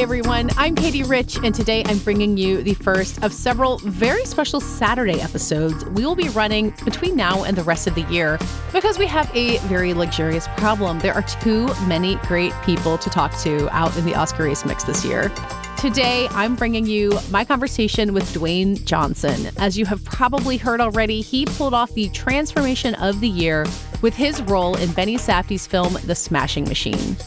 everyone. I'm Katey Rich, and today I'm bringing you the first of several very special Saturday episodes we will be running between now and the rest of the year because we have a very luxurious problem. There are too many great people to talk to out in the Oscar race mix this year. Today, I'm bringing you my conversation with Dwayne Johnson. As you have probably heard already, he pulled off the transformation of the year with his role in Benny Safdie's film, The Smashing Machine.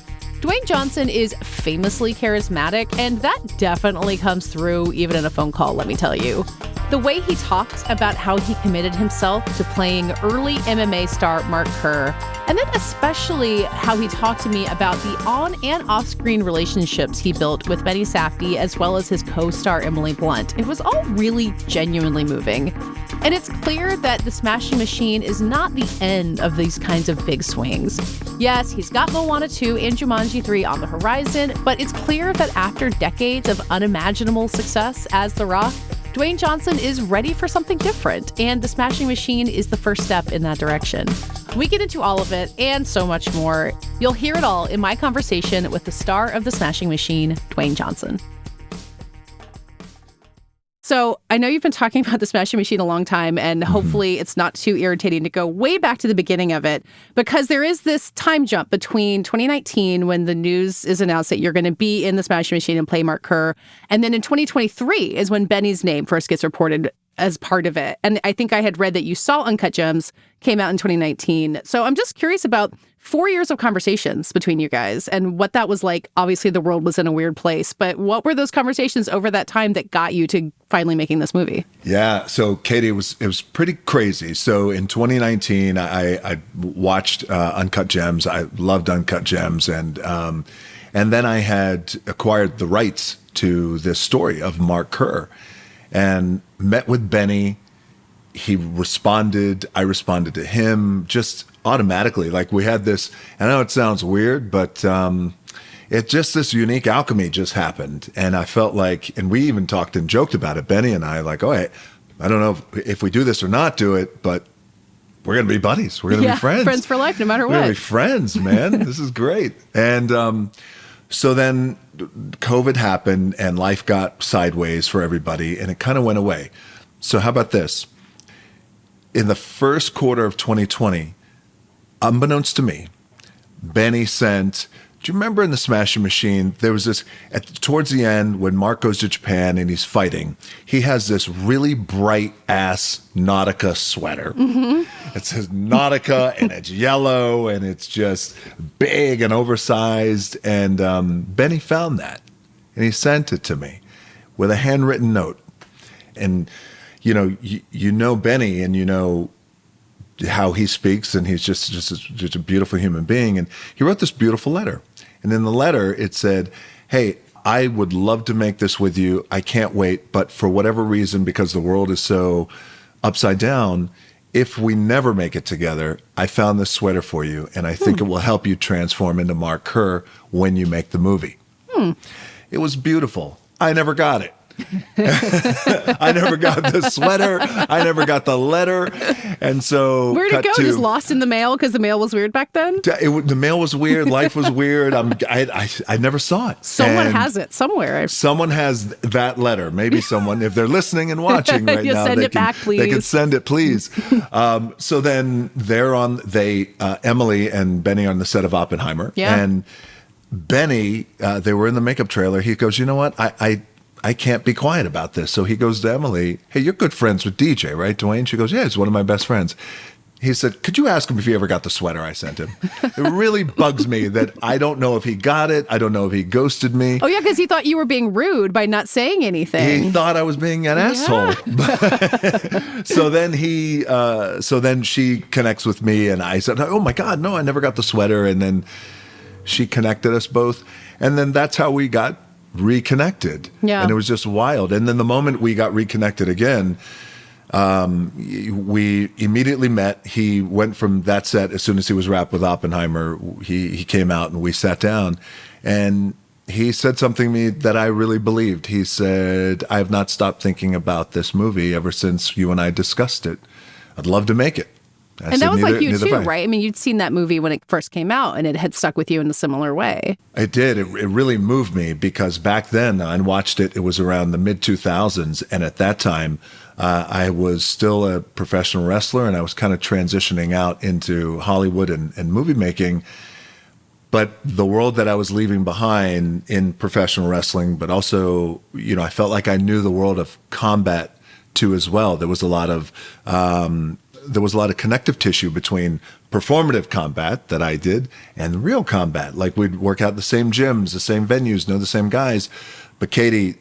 Dwayne Johnson is famously charismatic, and that definitely comes through even in a phone call, let me tell you. The way he talks about how he committed himself to playing early MMA star Mark Kerr, and then especially how he talked to me about the on and off-screen relationships he built with Benny Safdie as well as his co-star Emily Blunt. It was all really genuinely moving. And it's clear that The Smashing Machine is not the end of these kinds of big swings. Yes, he's got Moana 2 and Jumanji 3 on the horizon, but it's clear that after decades of unimaginable success as The Rock, Dwayne Johnson is ready for something different, and The Smashing Machine is the first step in that direction. We get into all of it and so much more. You'll hear it all in my conversation with the star of The Smashing Machine, Dwayne Johnson. So I know you've been talking about The Smashing Machine a long time, and hopefully it's not too irritating to go way back to the beginning of it, because there is this time jump between 2019 when the news is announced that you're going to be in The Smashing Machine and play Mark Kerr, and then in 2023 is when Benny's name first gets reported as part of it. And I think I had read that you saw Uncut Gems, came out in 2019. So I'm just curious about 4 years of conversations between you guys and what that was like. Obviously, the world was in a weird place, but what were those conversations over that time that got you to finally making this movie? Yeah, so Katey, it was pretty crazy. So in 2019, I watched Uncut Gems. I loved Uncut Gems, and then I had acquired the rights to this story of Mark Kerr, and met with Benny. He responded. I responded to him just automatically. Like we had this, I know it sounds weird, but it just, this unique alchemy just happened. And I felt like, and we even talked and joked about it, Benny and I, like, oh, hey, I don't know if we do this or not do it, but we're going to be buddies. We're going to be friends. Friends for life, no matter what. We're going to be friends, man. This is great. And so then COVID happened and life got sideways for everybody and it kind of went away. So how about this? In the first quarter of 2020, unbeknownst to me, Benny sent, do you remember in The Smashing Machine, there was this, towards the end when Mark goes to Japan and he's fighting, he has this really bright ass Nautica sweater. Mm-hmm. It says Nautica and it's yellow and it's just big and oversized. And Benny found that and he sent it to me with a handwritten note. And you know Benny, and you know how he speaks, and he's just a beautiful human being. And he wrote this beautiful letter. And in the letter, it said, hey, I would love to make this with you. I can't wait. But for whatever reason, because the world is so upside down, if we never make it together, I found this sweater for you. And I think it will help you transform into Mark Kerr when you make the movie. It was beautiful. I never got it. I never got the sweater. I never got the letter. And so where'd it go? Just lost in the mail because the mail was weird back then? The mail was weird. Life was weird. I never saw it. Someone has it somewhere. Someone has that letter. Maybe someone, if they're listening and watching right now, send it back, please. They can send it, please. So then Emily and Benny are on the set of Oppenheimer. Yeah. And Benny, they were in the makeup trailer. He goes, you know what? I can't be quiet about this. So he goes to Emily, hey, you're good friends with DJ, right, Dwayne? She goes, yeah, he's one of my best friends. He said, could you ask him if he ever got the sweater I sent him? It really bugs me that I don't know if he got it. I don't know if he ghosted me. Oh, yeah, because he thought you were being rude by not saying anything. He thought I was being an asshole. So then she connects with me, and I said, oh, my God, no, I never got the sweater. And then she connected us both. And then that's how we got reconnected. Yeah. And it was just wild. And then the moment we got reconnected again, we immediately met. He went from that set as soon as he was wrapped with Oppenheimer. He came out and we sat down, and he said something to me that I really believed. He said, I have not stopped thinking about this movie ever since you and I discussed it. I'd love to make it. And that was like you too, right? I mean, you'd seen that movie when it first came out, and it had stuck with you in a similar way. It did. It really moved me because back then I watched it. It was around the mid-2000s. And at that time, I was still a professional wrestler, and I was kind of transitioning out into Hollywood and movie making. But the world that I was leaving behind in professional wrestling, but also, I felt like I knew the world of combat too as well. There was a lot of connective tissue between performative combat that I did and real combat. Like we'd work out the same gyms, the same venues, know the same guys. But Katey,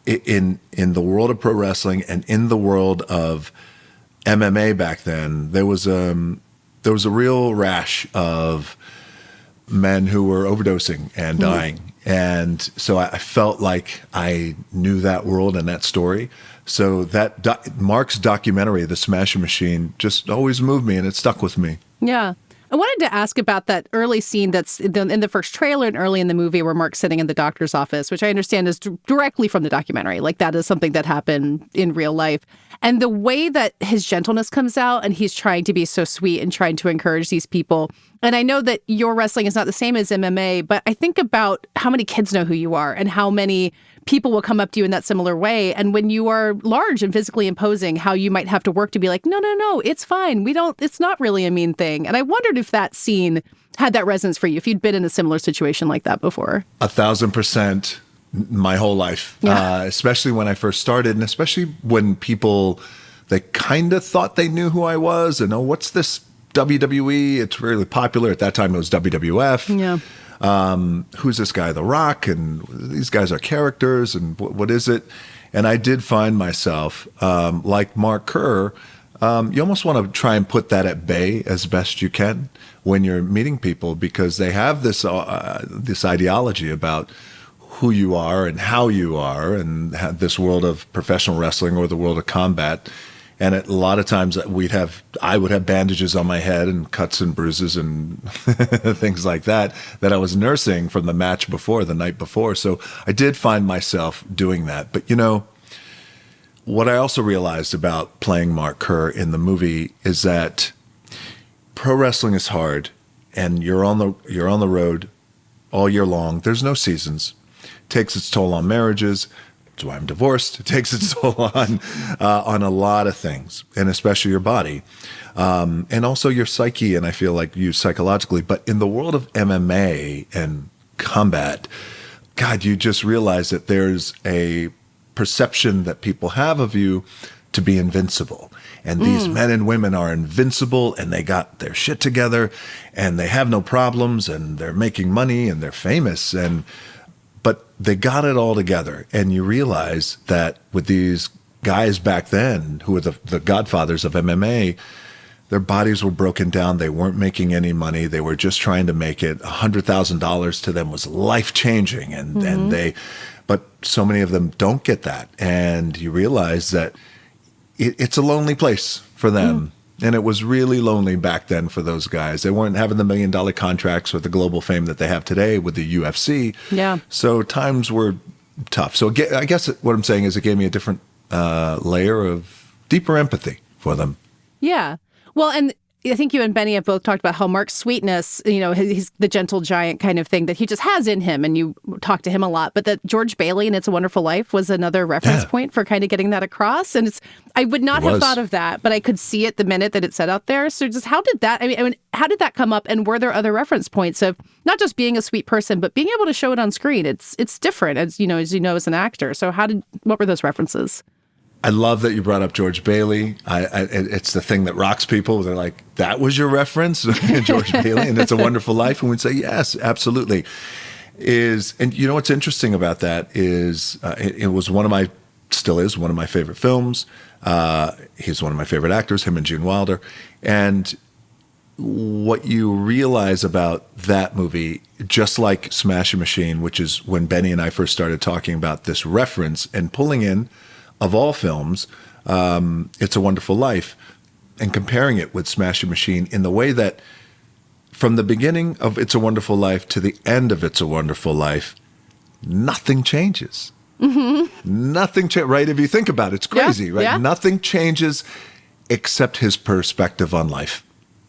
in the world of pro wrestling and in the world of MMA back then, there was a real rash of men who were overdosing and dying. And so I felt like I knew that world and that story. So that Mark's documentary, The Smashing Machine, just always moved me, and it stuck with me. Yeah. I wanted to ask about that early scene that's in the first trailer and early in the movie where Mark's sitting in the doctor's office, which I understand is directly from the documentary. Like that is something that happened in real life. And the way that his gentleness comes out and he's trying to be so sweet and trying to encourage these people. And I know that your wrestling is not the same as MMA, but I think about how many kids know who you are and how many people will come up to you in that similar way. And when you are large and physically imposing, how you might have to work to be like, no, it's fine. It's not really a mean thing. And I wondered if that scene had that resonance for you, if you'd been in a similar situation like that before. 1,000%. My whole life, especially when I first started, and especially when people, they kind of thought they knew who I was, and what's this WWE? It's really popular. At that time, it was WWF. Yeah. Who's this guy, The Rock? And these guys are characters, and what is it? And I did find myself, like Mark Kerr, you almost want to try and put that at bay as best you can when you're meeting people, because they have this ideology about who you are and how you are, and this world of professional wrestling or the world of combat. And a lot of times I would have bandages on my head and cuts and bruises and things like that I was nursing from the match before, the night before. So I did find myself doing that. But what I also realized about playing Mark Kerr in the movie is that pro wrestling is hard, and you're on the road all year long. There's no seasons. Takes its toll on marriages. That's why I'm divorced. It takes its toll on a lot of things, and especially your body, and also your psyche. And I feel like you psychologically. But in the world of MMA and combat, God, you just realize that there's a perception that people have of you to be invincible. And these men and women are invincible, and they got their shit together, and they have no problems, and they're making money, and they're famous, but they got it all together. And you realize that with these guys back then, who were the godfathers of MMA, their bodies were broken down. They weren't making any money. They were just trying to make it. $100,000 to them was life-changing. But so many of them don't get that. And you realize that it's a lonely place for them. And it was really lonely back then for those guys. They weren't having the $1 million contracts with the global fame that they have today with the UFC. Yeah. So times were tough. So I guess what I'm saying is it gave me a different layer of deeper empathy for them. Yeah. Well, and I think you and Benny have both talked about how Mark's sweetness, he's the gentle giant kind of thing that he just has in him, and you talk to him a lot. But that George Bailey in It's a Wonderful Life was another reference point for kind of getting that across. And I would not have thought of that, but I could see it the minute that it said out there. So just how did that come up? And were there other reference points of not just being a sweet person, but being able to show it on screen? It's different, as you know, as an actor. So what were those references? I love that you brought up George Bailey. It's the thing that rocks people. They're like, that was your reference, George Bailey, and It's a Wonderful Life. And we'd say, yes, absolutely. And you know what's interesting about that is it was still is one of my favorite films. He's one of my favorite actors, him and Gene Wilder. And what you realize about that movie, just like Smashing Machine, which is when Benny and I first started talking about this reference and pulling in, of all films, It's a Wonderful Life, and comparing it with Smashing Machine in the way that from the beginning of It's a Wonderful Life to the end of It's a Wonderful Life, nothing changes. Nothing changes, right? If you think about it, it's crazy, right? Yeah. Nothing changes except his perspective on life.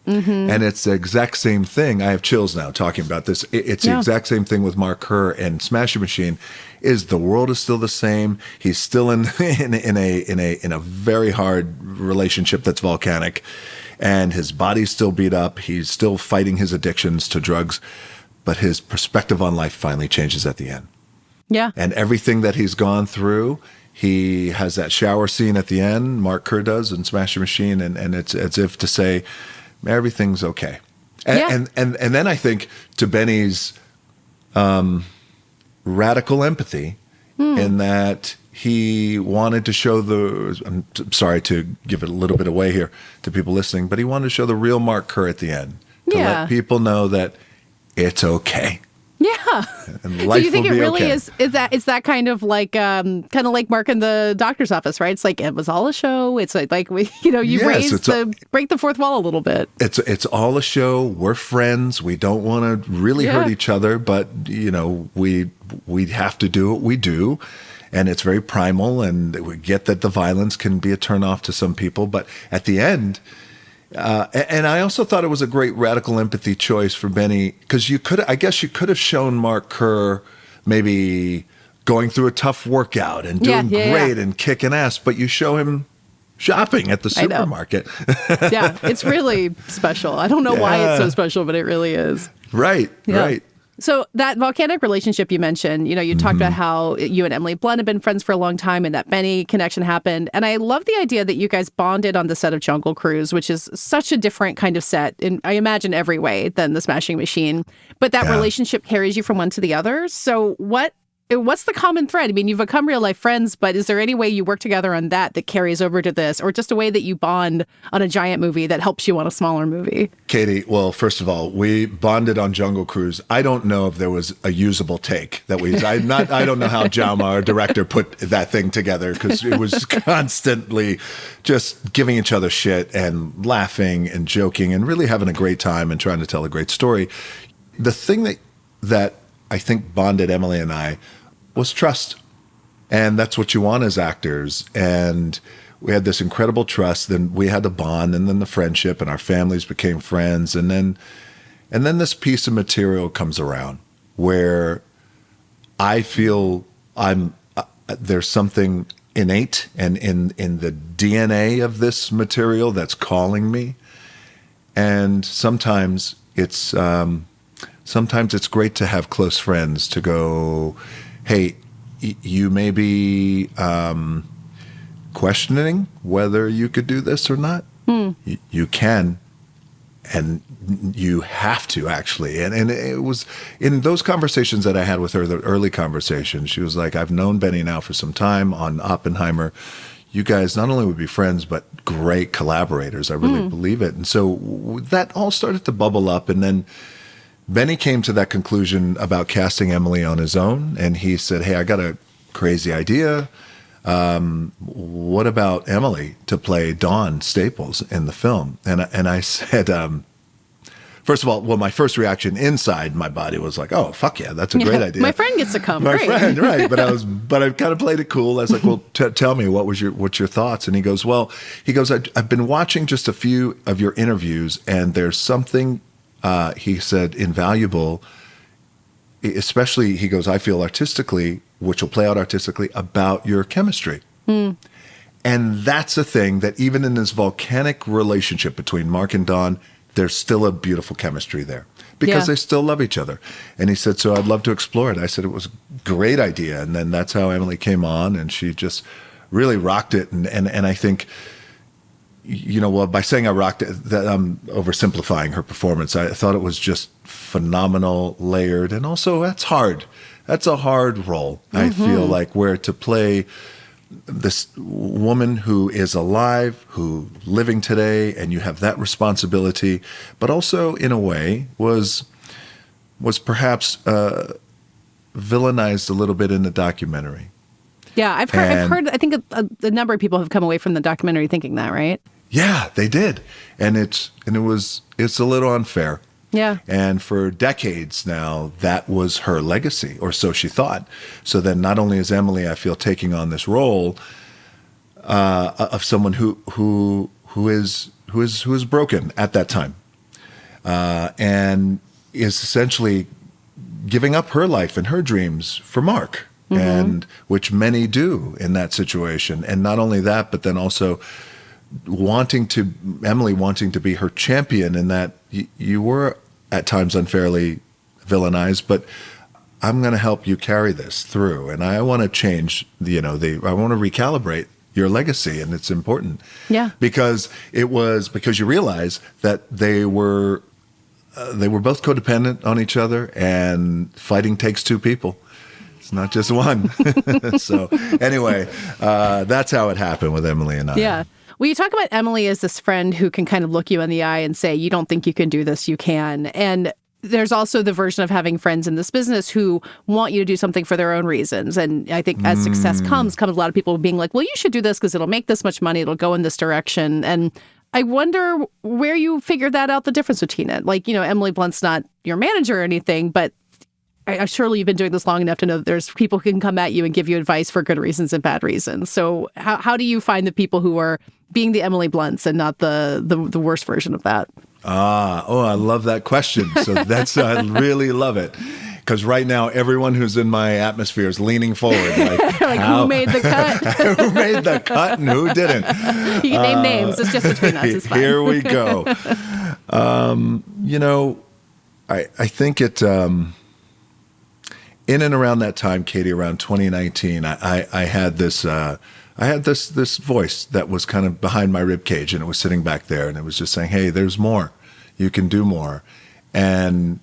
And it's the exact same thing. I have chills now talking about this. It's the exact same thing with Mark Kerr and Smashing Machine. Is the world is still the same. He's still in a very hard relationship that's volcanic, and his body's still beat up. He's still fighting his addictions to drugs, but his perspective on life finally changes at the end. Yeah. And everything that he's gone through, he has that shower scene at the end, Mark Kerr does in Smashing Machine, and it's as if to say, everything's okay. And then I think to Benny's radical empathy in that he wanted to show I'm sorry to give it a little bit away here to people listening, but he wanted to show the real Mark Kerr at the end to let people know that it's okay. Yeah. And So life you think will it be really okay. is that kind of like Mark in the doctor's office, right? It's like it was all a show. It's like we, you break the fourth wall a little bit. It's all a show. We're friends. We don't want to really hurt each other, but we have to do what we do. And it's very primal, and we get that the violence can be a turnoff to some people. But at the end, and I also thought it was a great radical empathy choice for Benny, because you could have shown Mark Kerr maybe going through a tough workout and doing great and kicking ass, but you show him shopping at the supermarket. Yeah, it's really special. I don't know why it's so special, but it really is. Right. So that volcanic relationship you mentioned, you talked about how you and Emily Blunt have been friends for a long time and that Benny connection happened. And I love the idea that you guys bonded on the set of Jungle Cruise, which is such a different kind of set in, I imagine, every way than the Smashing Machine. But that relationship carries you from one to the other. So what's the common thread? I mean, you've become real life friends, but is there any way you work together on that carries over to this, or just a way that you bond on a giant movie that helps you on a smaller movie? Katey, well, first of all, we bonded on Jungle Cruise. I don't know if there was a usable take that I don't know how Jaume, our director, put that thing together, because it was constantly just giving each other shit and laughing and joking and really having a great time and trying to tell a great story. The thing that I think bonded Emily and I was trust. And that's what you want as actors. And we had this incredible trust. Then we had the bond, and then the friendship, and our families became friends. And then this piece of material comes around where I feel there's something innate and in the DNA of this material that's calling me. And sometimes it's great to have close friends to go, hey, you may be questioning whether you could do this or not. You can, and you have to, actually. And it was in those conversations that I had with her, the early conversations, she was like, I've known Benny now for some time on Oppenheimer. You guys not only would be friends, but great collaborators. I really believe it. And so that all started to bubble up. And then Benny came to that conclusion about casting Emily on his own, and he said, hey, I got a crazy idea. What about Emily to play Don Staples in the film? And I said, first of all, my first reaction inside my body was like, oh, fuck yeah, that's a great idea. My friend gets to come. My friend, right. But I kind of played it cool. I was like, well, tell me, what's your thoughts? And he goes, I've been watching just a few of your interviews, and there's something, he said, invaluable, especially, he goes, I feel artistically, which will play out artistically, about your chemistry. And that's a thing that even in this volcanic relationship between Mark and Don, there's still a beautiful chemistry there because they still love each other. And he said, so I'd love to explore it. I said, it was a great idea. And then that's how Emily came on, and she just really rocked it. And I think, by saying I rocked it, that I'm oversimplifying her performance. I thought it was just phenomenal, layered, and also that's hard. That's a hard role, I feel like, where to play this woman who is alive, who living today, and you have that responsibility, but also in a way was perhaps villainized a little bit in the documentary. Yeah, I've heard. I think a number of people have come away from the documentary thinking that, right? Yeah, they did, and it's a little unfair. Yeah. And for decades now, that was her legacy, or so she thought. So then not only is Emily, I feel, taking on this role of someone who is broken at that time. and is essentially giving up her life and her dreams for Mark, and which many do in that situation. And not only that, but then also Emily wanting to be her champion in that you were at times unfairly villainized, but I'm going to help you carry this through. And I want to change, I want to recalibrate your legacy. And it's important. Yeah. Because you realize that they were both codependent on each other, and fighting takes two people. It's not just one. So anyway, that's how it happened with Emily and I. Yeah. Well, you talk about Emily as this friend who can kind of look you in the eye and say, you don't think you can do this, you can. And there's also the version of having friends in this business who want you to do something for their own reasons. And I think as success comes a lot of people being like, well, you should do this because it'll make this much money. It'll go in this direction. And I wonder where you figured that out, the difference between it. Like, Emily Blunt's not your manager or anything, but surely you've been doing this long enough to know that there's people who can come at you and give you advice for good reasons and bad reasons. So how do you find the people who are being the Emily Blunts and not the worst version of that? I love that question. So I really love it. Because right now, everyone who's in my atmosphere is leaning forward. Like, who made the cut? Who made the cut and who didn't? You can name names. It's just between us. It's fine. Here we go. I think it... in and around that time, Katey, around 2019, I had this voice that was kind of behind my rib cage, and it was sitting back there, and it was just saying, "Hey, there's more. You can do more, and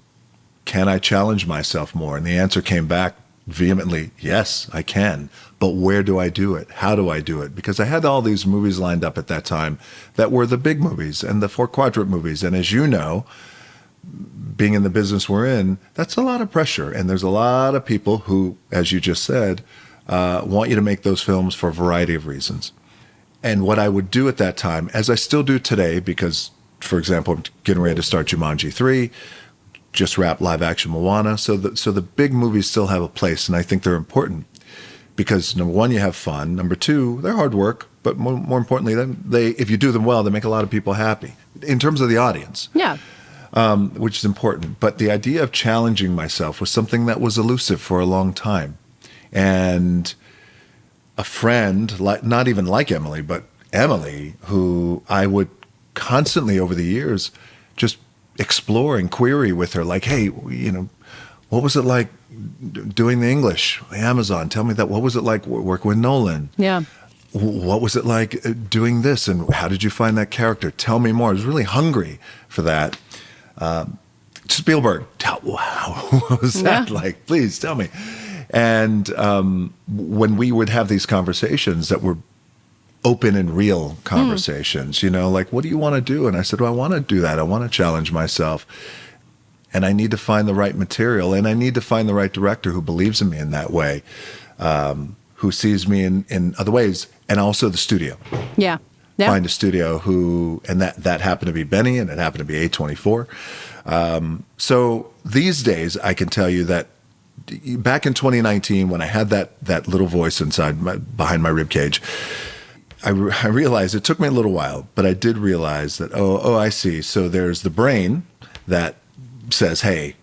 can I challenge myself more?" And the answer came back vehemently, "Yes, I can. But where do I do it? How do I do it?" Because I had all these movies lined up at that time that were the big movies and the 4-quadrant movies, and as you know, being in the business we're in, that's a lot of pressure. And there's a lot of people who, as you just said, want you to make those films for a variety of reasons. And what I would do at that time, as I still do today, because, for example, I'm getting ready to start Jumanji 3, just wrapped live action Moana. So the big movies still have a place, and I think they're important because, number one, you have fun. Number two, they're hard work. But more importantly, if you do them well, they make a lot of people happy in terms of the audience. Yeah. Which is important. But the idea of challenging myself was something that was elusive for a long time. And a friend, not even like Emily, but Emily, who I would constantly over the years just explore and query with her, like, "Hey, what was it like doing the English, Amazon? Tell me that. What was it like working with Nolan? Yeah. What was it like doing this? And how did you find that character? Tell me more." I was really hungry for that. Spielberg, what was that like? Please tell me. And when we would have these conversations that were open and real conversations, like, what do you want to do? And I said, well, I want to do that. I want to challenge myself. And I need to find the right material. And I need to find the right director who believes in me in that way, who sees me in other ways, and also the studio. Yeah. Yeah. Find a studio and that happened to be Benny, and it happened to be A24. So these days, I can tell you that back in 2019, when I had that little voice behind my rib cage, I realized it took me a little while, but I did realize that, I see. So there's the brain that says, "Hey,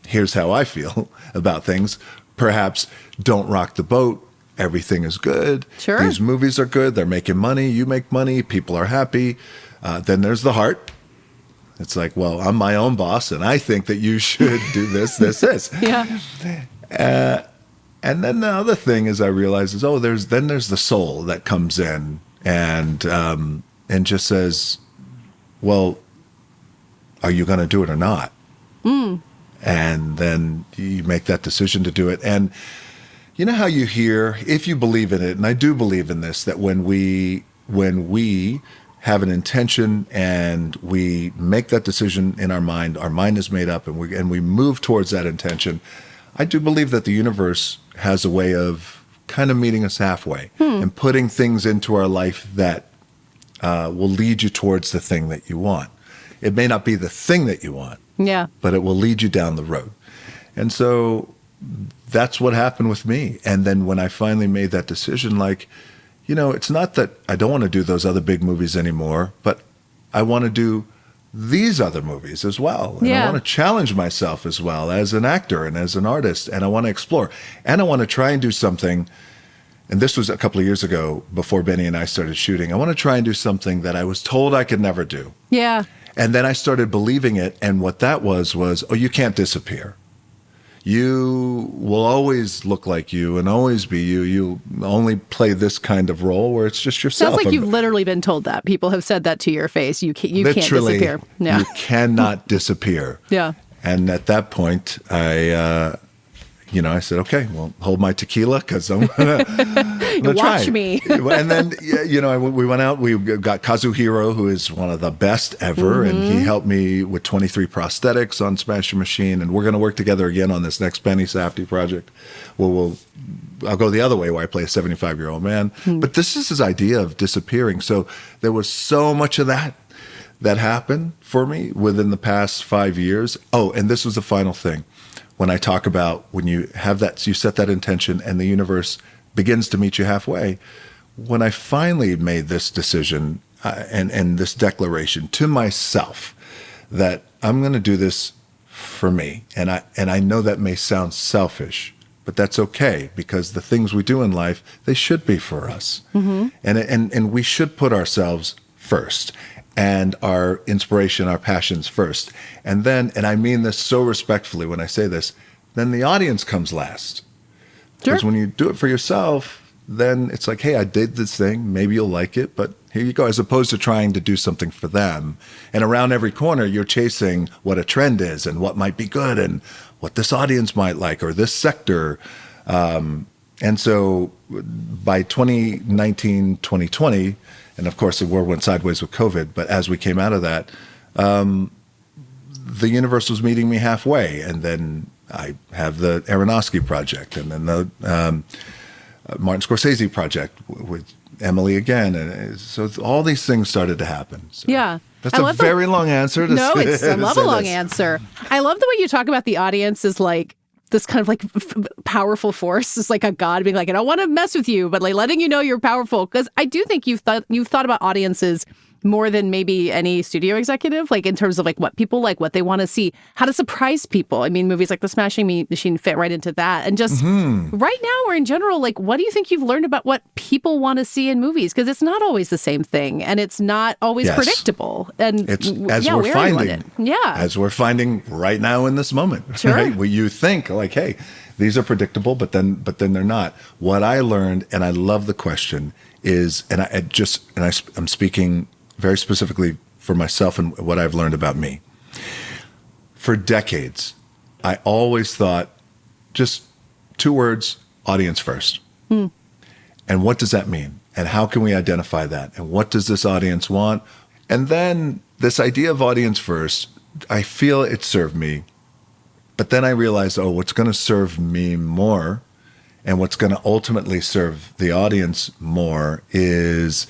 here's how I feel about things. Perhaps don't rock the boat. Everything is good. Sure. These movies are good. They're making money. You make money. People are happy." Then there's the heart. It's like, well, I'm my own boss, and I think that you should do this, this. Yeah. And then the other thing is I realize is, there's the soul that comes in and just says, well, are you going to do it or not? And then you make that decision to do it. And you know how you hear, if you believe in it, and I do believe in this, that when we have an intention and we make that decision in our mind is made up, and we move towards that intention, I do believe that the universe has a way of kind of meeting us halfway and putting things into our life that will lead you towards the thing that you want. It may not be the thing that you want, but it will lead you down the road. And so that's what happened with me. And then when I finally made that decision, it's not that I don't want to do those other big movies anymore, but I want to do these other movies as well. And I want to challenge myself as well as an actor and as an artist. And I want to explore. And I want to try and do something. And this was a couple of years ago before Benny and I started shooting. I want to try and do something that I was told I could never do. Yeah. And then I started believing it. And what that was, oh, you can't disappear. You will always look like you and always be you. You only play this kind of role where it's just yourself. Sounds like you've literally been told that. People have said that to your face. You can't disappear. Yeah. You cannot disappear. Yeah. And at that point, I said, okay, well, hold my tequila because I'm going to watch me. And then, we went out. We got Kazuhiro, who is one of the best ever, and he helped me with 23 prosthetics on Smash Your Machine. And we're going to work together again on this next Benny Safdie project. I'll go the other way where I play a 75-year-old man. But this is his idea of disappearing. So there was so much of that happened for me within the past 5 years. Oh, and this was the final thing. When I talk about when you have that, you set that intention and the universe begins to meet you halfway. When I finally made this decision and this declaration to myself that I'm going to do this for me, and I know that may sound selfish, but that's okay because the things we do in life, they should be for us, and we should put ourselves first. And our inspiration, our passions first. And then, and I mean this so respectfully when I say this, then the audience comes last. Because when you do it for yourself, then it's like, hey, I did this thing. Maybe you'll like it, but here you go. As opposed to trying to do something for them. And around every corner, you're chasing what a trend is and what might be good and what this audience might like or this sector. And so by 2019, 2020, and of course, the world went sideways with COVID. But as we came out of that, the universe was meeting me halfway. And then I have the Aronofsky project, and then the Martin Scorsese project with Emily again. And so all these things started to happen. So yeah. That's a very long answer. I love a long answer. I love the way you talk about the audience as like this kind of like powerful force. It's like a god being like, I don't want to mess with you, but like letting you know you're powerful. Because I do think you've thought about audiences more than maybe any studio executive, like in terms of like what people like, what they want to see, how to surprise people. I mean, movies like The Smashing Machine fit right into that. And just right now or in general, like, what do you think you've learned about what people want to see in movies? Because it's not always the same thing, and it's not always predictable. And it's as we're finding right now in this moment. Sure. Right? Where you think like, hey, these are predictable, but then they're not. What I learned, and I love the question, is, and I'm speaking very specifically for myself and what I've learned about me. For decades, I always thought just 2 words, audience first. And what does that mean? And how can we identify that? And what does this audience want? And then this idea of audience first, I feel it served me. But then I realized, what's going to serve me more and what's going to ultimately serve the audience more is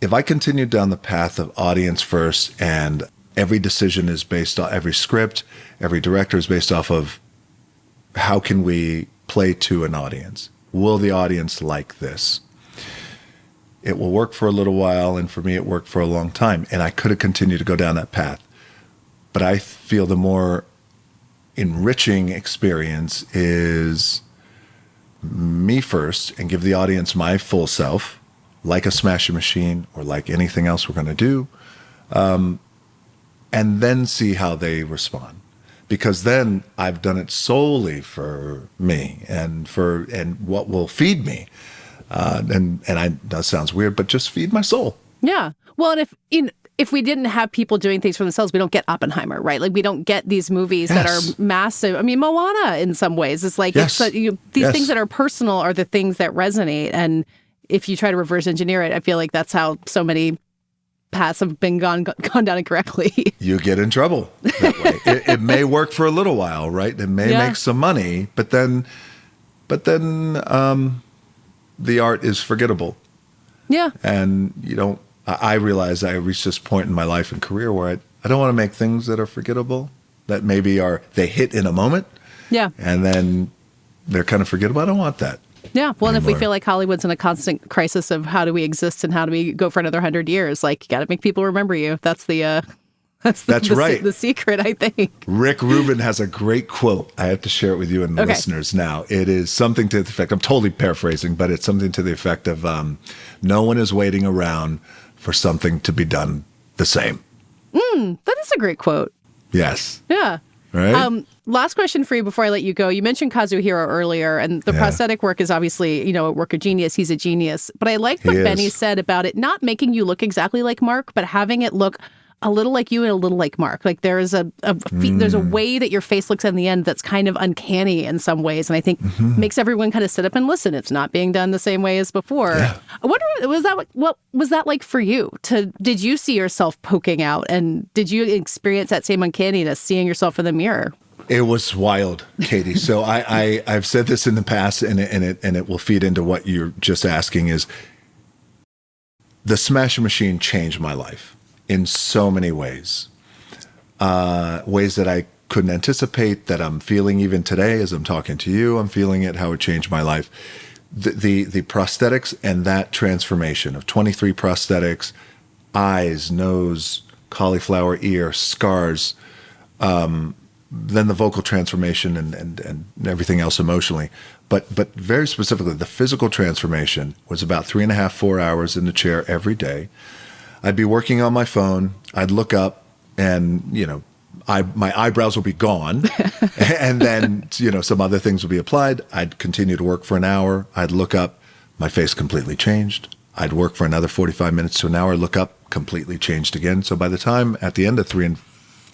if I continue down the path of audience first and every decision is based on every script, every director is based off of how can we play to an audience? Will the audience like this? It will work for a little while, and for me, it worked for a long time. And I could have continued to go down that path. But I feel the more enriching experience is me first and give the audience my full self, like a Smash Your Machine or like anything else we're going to do, and then see how they respond. Because then I've done it solely for me and what will feed me. That sounds weird, but just feed my soul. Yeah. Well, and if we didn't have people doing things for themselves, we don't get Oppenheimer, right? Like we don't get these movies that are massive. I mean, Moana in some ways is like these things that are personal are the things that resonate. And if you try to reverse engineer it, I feel like that's how so many paths have been gone down incorrectly. You get in trouble that way. It may work for a little while, right? It may make some money, but then the art is forgettable. Yeah. And I realize I reached this point in my life and career where I don't want to make things that are forgettable, that maybe they hit in a moment. Yeah. And then they're kind of forgettable. I don't want that. Yeah. Well, and if we feel like Hollywood's in a constant crisis of how do we exist and how do we go for another 100 years, like you got to make people remember you. That's the That's right. The secret, I think. Rick Rubin has a great quote. I have to share it with you and the listeners now. It is something to the effect, I'm totally paraphrasing, but it's something to the effect of, no one is waiting around for something to be done the same. That is a great quote. Yes. Yeah. Right? Last question for you before I let you go. You mentioned Kazuhiro earlier, and the prosthetic work is obviously, a work of genius. He's a genius. But I like what Benny said about it not making you look exactly like Mark, but having it look a little like you and a little like Mark. Like there's there's a way that your face looks in the end that's kind of uncanny in some ways, and I think makes everyone kind of sit up and listen. It's not being done the same way as before. Yeah. I wonder, what was that like for you? Did you see yourself poking out, and did you experience that same uncanniness seeing yourself in the mirror? It was wild, Katey. So I've said this in the past, and it will feed into what you're just asking. Is the Smasher Machine changed my life in so many ways, ways that I couldn't anticipate, that I'm feeling even today as I'm talking to you. I'm feeling it, how it changed my life. The prosthetics and that transformation of 23 prosthetics, eyes, nose, cauliflower ear, scars, then the vocal transformation and everything else emotionally. But very specifically, the physical transformation was about 3.5, 4 hours in the chair every day. I'd be working on my phone. I'd look up and, my eyebrows will be gone. And then, some other things will be applied. I'd continue to work for an hour. I'd look up, my face completely changed. I'd work for another 45 minutes to an hour, look up, completely changed again. So by the time at the end of 3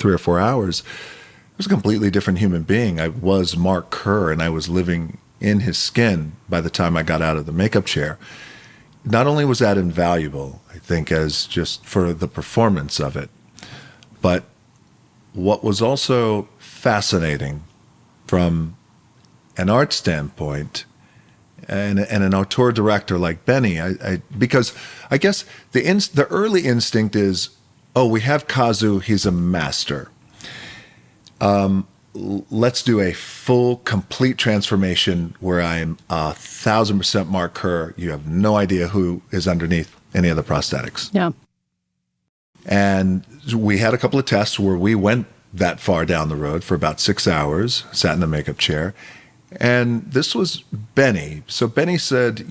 or 4 hours, I was a completely different human being. I was Mark Kerr, and I was living in his skin by the time I got out of the makeup chair. Not only was that invaluable, I think, as just for the performance of it, but what was also fascinating from an art standpoint and an auteur director like Benny, because I guess the early instinct is, we have Kazu, he's a master. Let's do a full, complete transformation where I'm 1,000% Mark Kerr. You have no idea who is underneath any of the prosthetics. Yeah. And we had a couple of tests where we went that far down the road for about 6 hours, sat in the makeup chair. And this was Benny. So Benny said,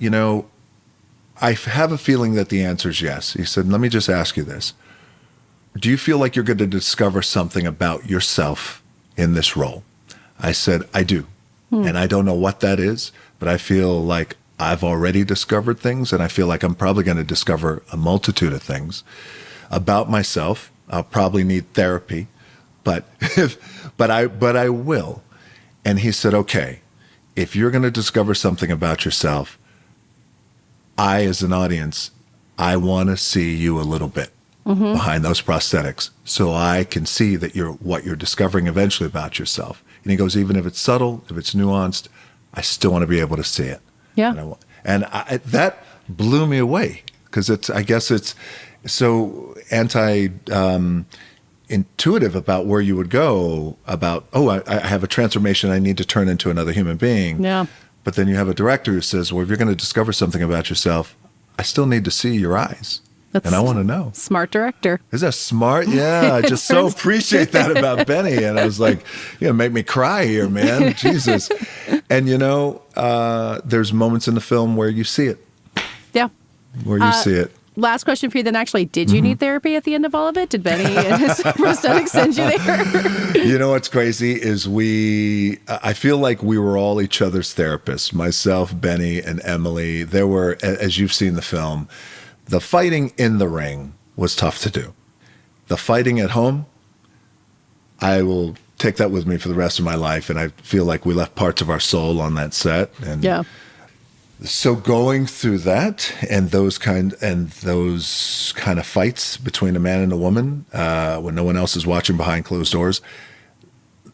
I have a feeling that the answer is yes. He said, let me just ask you this. Do you feel like you're going to discover something about yourself in this role? I said, I do. And I don't know what that is, but I feel like I've already discovered things, and I feel like I'm probably going to discover a multitude of things about myself. I'll probably need therapy, but I will. And he said, okay, if you're going to discover something about yourself, I, as an audience, I want to see you a little bit behind those prosthetics, so I can see that what you're discovering eventually about yourself. And he goes, even if it's subtle, if it's nuanced, I still want to be able to see it. Yeah. And that blew me away, because I guess it's so intuitive about where you would go about, I have a transformation, I need to turn into another human being. Yeah. But then you have a director who says, well, if you're going to discover something about yourself, I still need to see your eyes. And I want to know. Smart director. Is that smart? Yeah, I just so appreciate that about Benny. And I was like, make me cry here, man. Jesus. And, there's moments in the film where you see it. Yeah. Where you see it. Last question for you then, actually. Did you need therapy at the end of all of it? Did Benny and his prosthetics send you there? You know what's crazy is I feel like we were all each other's therapists. Myself, Benny, and Emily. There were, as you've seen the film, the fighting in the ring was tough to do. The fighting at home, I will take that with me for the rest of my life, and I feel like we left parts of our soul on that set. And yeah. So going through that and those kind of fights between a man and a woman, when no one else is watching behind closed doors,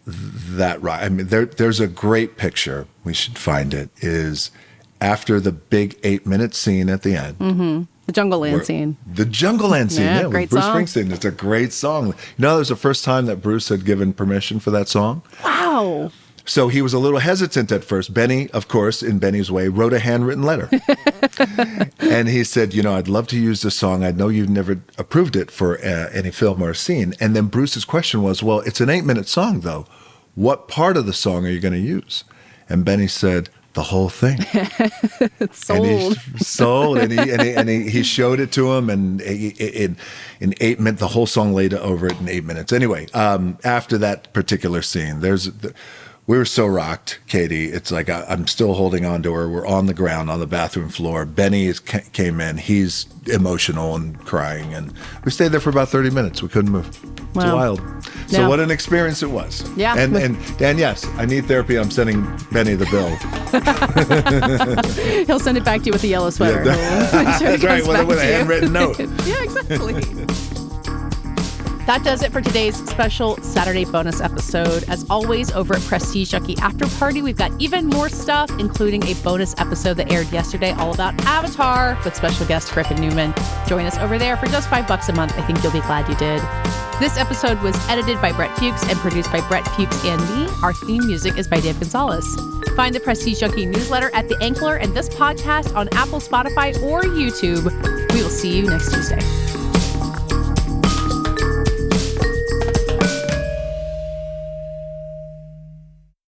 there's a great picture. We should find it. Is after the big 8-minute scene at the end. Mm-hmm. The Jungle Land scene. The Jungle Land scene, yeah, great with Bruce song. Springsteen. It's a great song. It was the first time that Bruce had given permission for that song. Wow. So he was a little hesitant at first. Benny, of course, in Benny's way, wrote a handwritten letter. And he said, I'd love to use this song. I know you've never approved it for any film or scene. And then Bruce's question was, well, it's an 8-minute song, though. What part of the song are you going to use? And Benny said, the whole thing. It's sold. And he showed it to him, and in 8 minutes, the whole song laid over it in 8 minutes. Anyway, after that particular scene, we were so rocked, Katey. It's like I'm still holding on to her. We're on the ground on the bathroom floor. Benny came in. He's emotional and crying, and we stayed there for about 30 minutes. We couldn't move. It's wild. So what an experience it was. Yeah. And yes, I need therapy. I'm sending Benny the bill. He'll send it back to you with a yellow sweater. Yeah, that's right, with a handwritten note. Yeah, exactly. That does it for today's special Saturday bonus episode. As always, over at Prestige Junkie After Party, we've got even more stuff, including a bonus episode that aired yesterday all about Avatar with special guest Griffin Newman. Join us over there for just $5 a month. I think you'll be glad you did. This episode was edited by Brett Fuchs and produced by Brett Fuchs and me. Our theme music is by Dave Gonzalez. Find the Prestige Junkie newsletter at The Ankler and this podcast on Apple, Spotify, or YouTube. We will see you next Tuesday.